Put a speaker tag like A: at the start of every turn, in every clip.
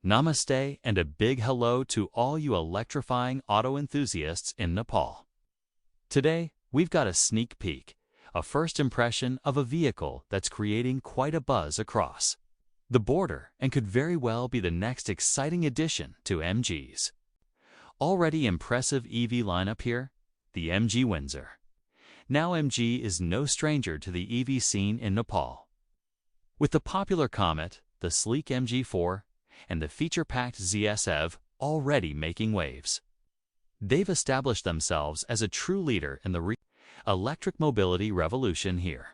A: Namaste and a big hello to all you electrifying auto enthusiasts in Nepal. Today, we've got a sneak peek, a first impression of a vehicle that's creating quite a buzz across the border and could very well be the next exciting addition to MG's already impressive EV lineup here, the MG Windsor. Now MG is no stranger to the EV scene in Nepal. With the popular Comet, the sleek MG4, and the feature-packed ZS EV already making waves. They've established themselves as a true leader in the electric mobility revolution here.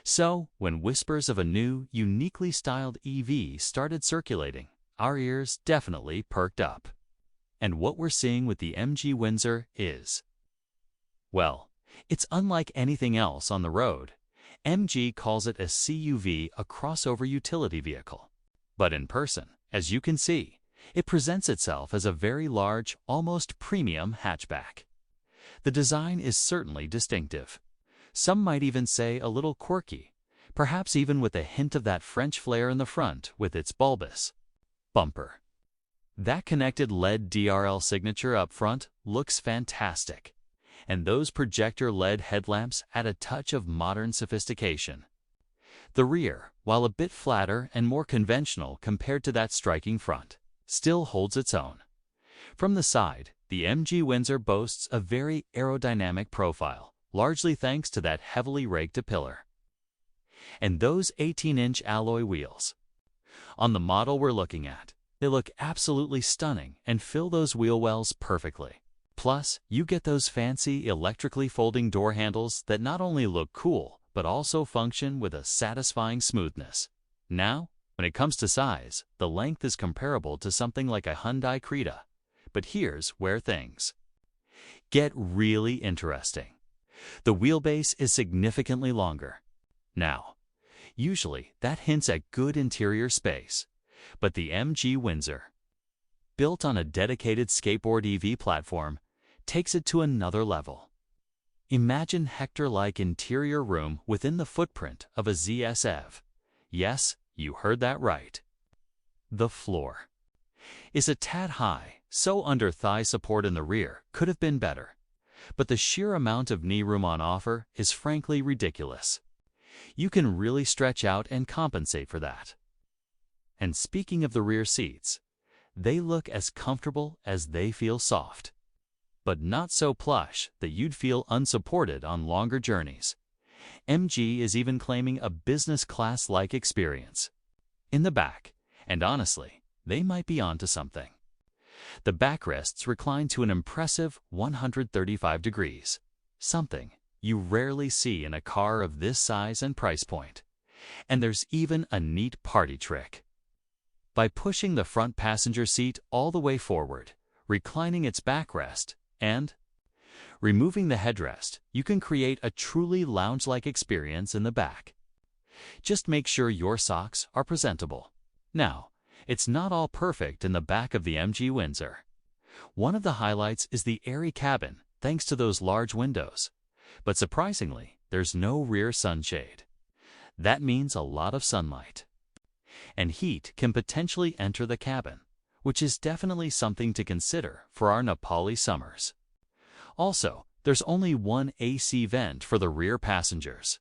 A: So, when whispers of a new, uniquely styled EV started circulating, our ears definitely perked up. And what we're seeing with the MG Windsor is, well, it's unlike anything else on the road. MG calls it a CUV, a crossover utility vehicle. But in person, as you can see, it presents itself as a very large, almost premium hatchback. The design is certainly distinctive. Some might even say a little quirky, perhaps even with a hint of that French flair in the front with its bulbous bumper. That connected LED DRL signature up front looks fantastic, and those projector LED headlamps add a touch of modern sophistication. The rear, while a bit flatter and more conventional compared to that striking front, still holds its own. From the side, the MG Windsor boasts a very aerodynamic profile, largely thanks to that heavily raked pillar and those 18-inch alloy wheels. On the model we're looking at, they look absolutely stunning and fill those wheel wells perfectly. Plus, you get those fancy electrically folding door handles that not only look cool, but also function with a satisfying smoothness. Now, when it comes to size, the length is comparable to something like a Hyundai Creta. But here's where things get really interesting. The wheelbase is significantly longer. Now, usually that hints at good interior space, but the MG Windsor, built on a dedicated skateboard EV platform, takes it to another level. Imagine Hector-like interior room within the footprint of a ZS EV. Yes, you heard that right. The floor is a tad high, so under-thigh support in the rear could have been better. But the sheer amount of knee room on offer is frankly ridiculous. You can really stretch out and compensate for that. And speaking of the rear seats, they look as comfortable as they feel soft, but not so plush that you'd feel unsupported on longer journeys. MG is even claiming a business class-like experience in the back, and honestly, they might be onto something. The backrests recline to an impressive 135 degrees, something you rarely see in a car of this size and price point. And there's even a neat party trick. By pushing the front passenger seat all the way forward, reclining its backrest, and removing the headrest, you can create a truly lounge-like experience in the back. Just make sure your socks are presentable. Now, it's not all perfect in the back of the MG Windsor. One of the highlights is the airy cabin, thanks to those large windows. But surprisingly, there's no rear sunshade. That means a lot of sunlight and heat can potentially enter the cabin, which is definitely something to consider for our Nepali summers. Also, there's only one AC vent for the rear passengers.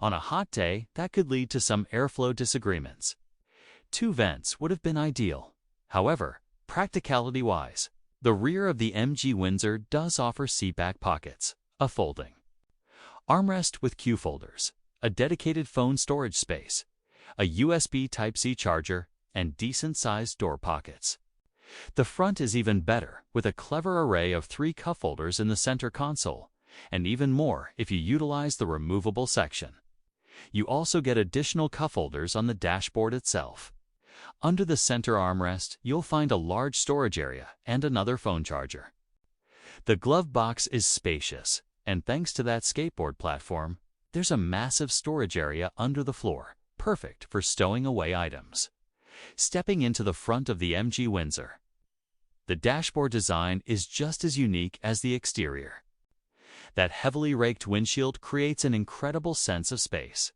A: On a hot day, that could lead to some airflow disagreements. 2 vents would have been ideal. However, practicality-wise, the rear of the MG Windsor does offer seatback pockets, a folding armrest with Q folders, a dedicated phone storage space, a USB Type-C charger, and decent-sized door pockets. The front is even better, with a clever array of 3 cup holders in the center console, and even more if you utilize the removable section. You also get additional cup holders on the dashboard itself. Under the center armrest, you'll find a large storage area and another phone charger. The glove box is spacious, and thanks to that skateboard platform, there's a massive storage area under the floor, perfect for stowing away items. Stepping into the front of the MG Windsor, the dashboard design is just as unique as the exterior. That heavily raked windshield creates an incredible sense of space.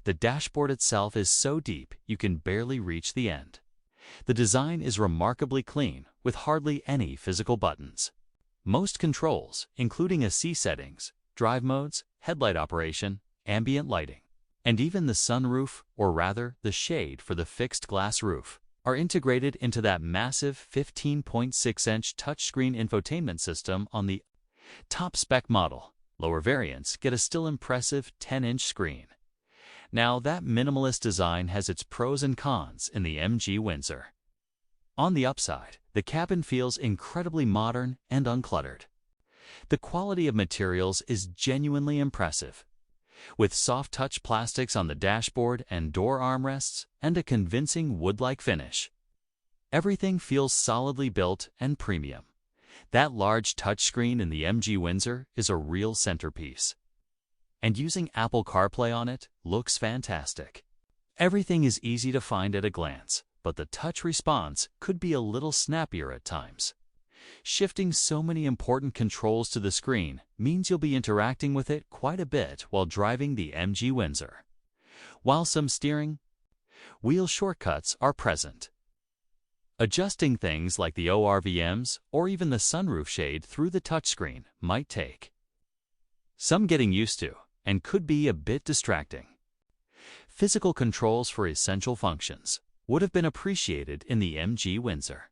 A: The dashboard itself is so deep you can barely reach the end. The design is remarkably clean, with hardly any physical buttons. Most controls, including AC settings, drive modes, headlight operation, ambient lighting, and even the sunroof, or rather the shade for the fixed glass roof, are integrated into that massive 15.6-inch touchscreen infotainment system on the top-spec model. Lower variants get a still impressive 10-inch screen. Now, that minimalist design has its pros and cons in the MG Windsor. On the upside, the cabin feels incredibly modern and uncluttered. The quality of materials is genuinely impressive. With soft-touch plastics on the dashboard and door armrests and a convincing wood-like finish, everything feels solidly built and premium. That large touchscreen in the MG Windsor is a real centerpiece. And using Apple CarPlay on it looks fantastic. Everything is easy to find at a glance, but the touch response could be a little snappier at times. Shifting so many important controls to the screen means you'll be interacting with it quite a bit while driving the MG Windsor. While some steering wheel shortcuts are present, adjusting things like the ORVMs or even the sunroof shade through the touchscreen might take some getting used to and could be a bit distracting. Physical controls for essential functions would have been appreciated in the MG Windsor.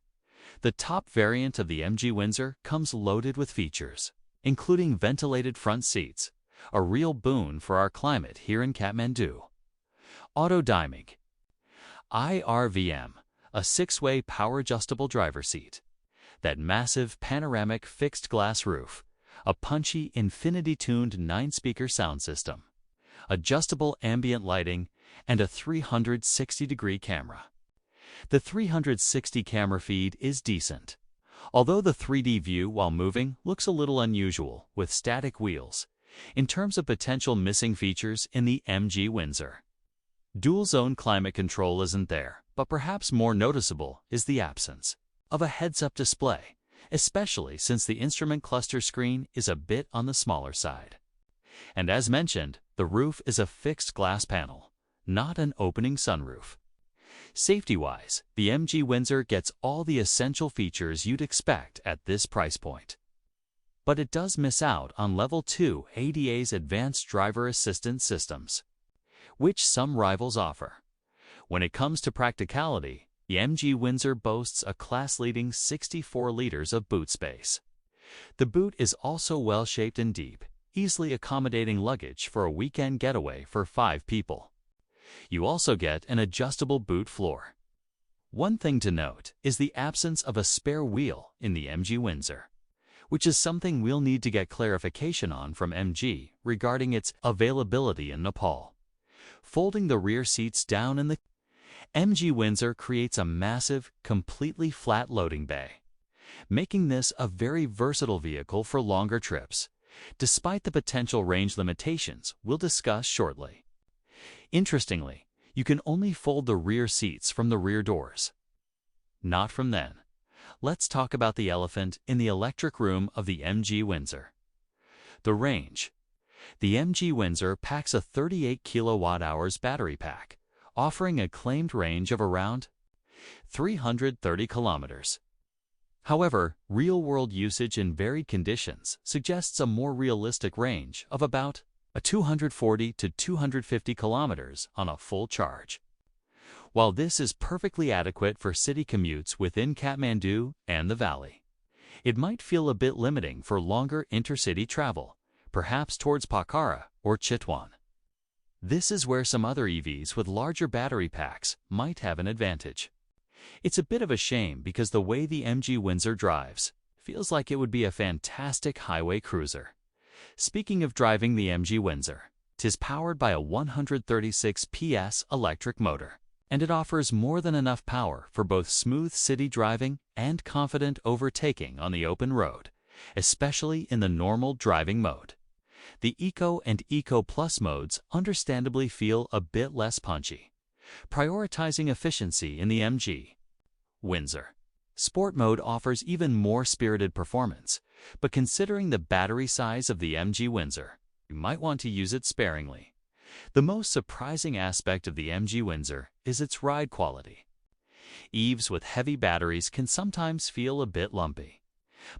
A: The top variant of the MG Windsor comes loaded with features, including ventilated front seats, a real boon for our climate here in Kathmandu, auto-dimming, IRVM, a 6-way power-adjustable driver seat, that massive panoramic fixed-glass roof, a punchy, infinity-tuned 9-speaker sound system, adjustable ambient lighting, and a 360-degree camera. The 360 camera feed is decent, although the 3D view while moving looks a little unusual with static wheels. In terms of potential missing features in the MG Windsor, dual-zone climate control isn't there, but perhaps more noticeable is the absence of a heads-up display, especially since the instrument cluster screen is a bit on the smaller side. And as mentioned, the roof is a fixed glass panel, not an opening sunroof. Safety-wise, the MG Windsor gets all the essential features you'd expect at this price point. But it does miss out on Level 2 ADA's advanced driver assistance systems, which some rivals offer. When it comes to practicality, the MG Windsor boasts a class-leading 64 liters of boot space. The boot is also well-shaped and deep, easily accommodating luggage for a weekend getaway for 5 people. You also get an adjustable boot floor. One thing to note is the absence of a spare wheel in the MG Windsor, which is something we'll need to get clarification on from MG regarding its availability in Nepal. Folding the rear seats down in the MG Windsor creates a massive, completely flat loading bay, making this a very versatile vehicle for longer trips, despite the potential range limitations we'll discuss shortly. Interestingly, you can only fold the rear seats from the rear doors. Not from then. Let's talk about the elephant in the electric room of the MG Windsor: the range. The MG Windsor packs a 38 kilowatt-hours battery pack, offering a claimed range of around 330 kilometers. However, real-world usage in varied conditions suggests a more realistic range of about 240 to 250 kilometers on a full charge. While this is perfectly adequate for city commutes within Kathmandu and the valley, it might feel a bit limiting for longer intercity travel, perhaps towards Pokhara or Chitwan. This is where some other EVs with larger battery packs might have an advantage. It's a bit of a shame because the way the MG Windsor drives feels like it would be a fantastic highway cruiser. Speaking of driving the MG Windsor, 'tis powered by a 136 PS electric motor, and it offers more than enough power for both smooth city driving and confident overtaking on the open road, especially in the normal driving mode. The Eco and Eco Plus modes understandably feel a bit less punchy, prioritizing efficiency in the MG Windsor. Sport mode offers even more spirited performance, but considering the battery size of the MG Windsor, you might want to use it sparingly. The most surprising aspect of the MG Windsor is its ride quality. EVs with heavy batteries can sometimes feel a bit lumpy.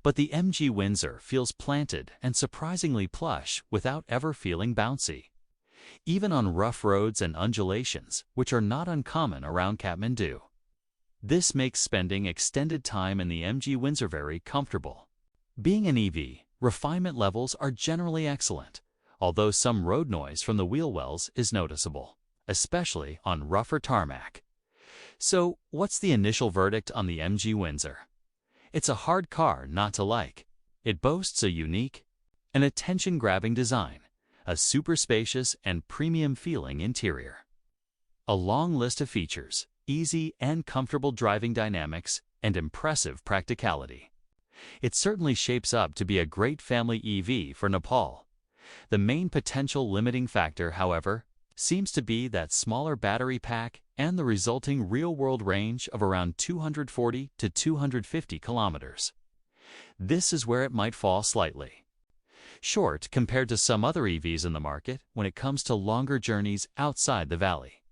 A: But the MG Windsor feels planted and surprisingly plush without ever feeling bouncy. Even on rough roads and undulations, which are not uncommon around Kathmandu. This makes spending extended time in the MG Windsor very comfortable. Being an EV, refinement levels are generally excellent, although some road noise from the wheel wells is noticeable, especially on rougher tarmac. So, what's the initial verdict on the MG Windsor? It's a hard car not to like. It boasts a unique and attention-grabbing design, a super spacious and premium-feeling interior, a long list of features, easy and comfortable driving dynamics, and impressive practicality. It certainly shapes up to be a great family EV for Nepal. The main potential limiting factor, however, seems to be that smaller battery pack and the resulting real-world range of around 240 to 250 kilometers. This is where it might fall slightly short compared to some other EVs in the market when it comes to longer journeys outside the valley.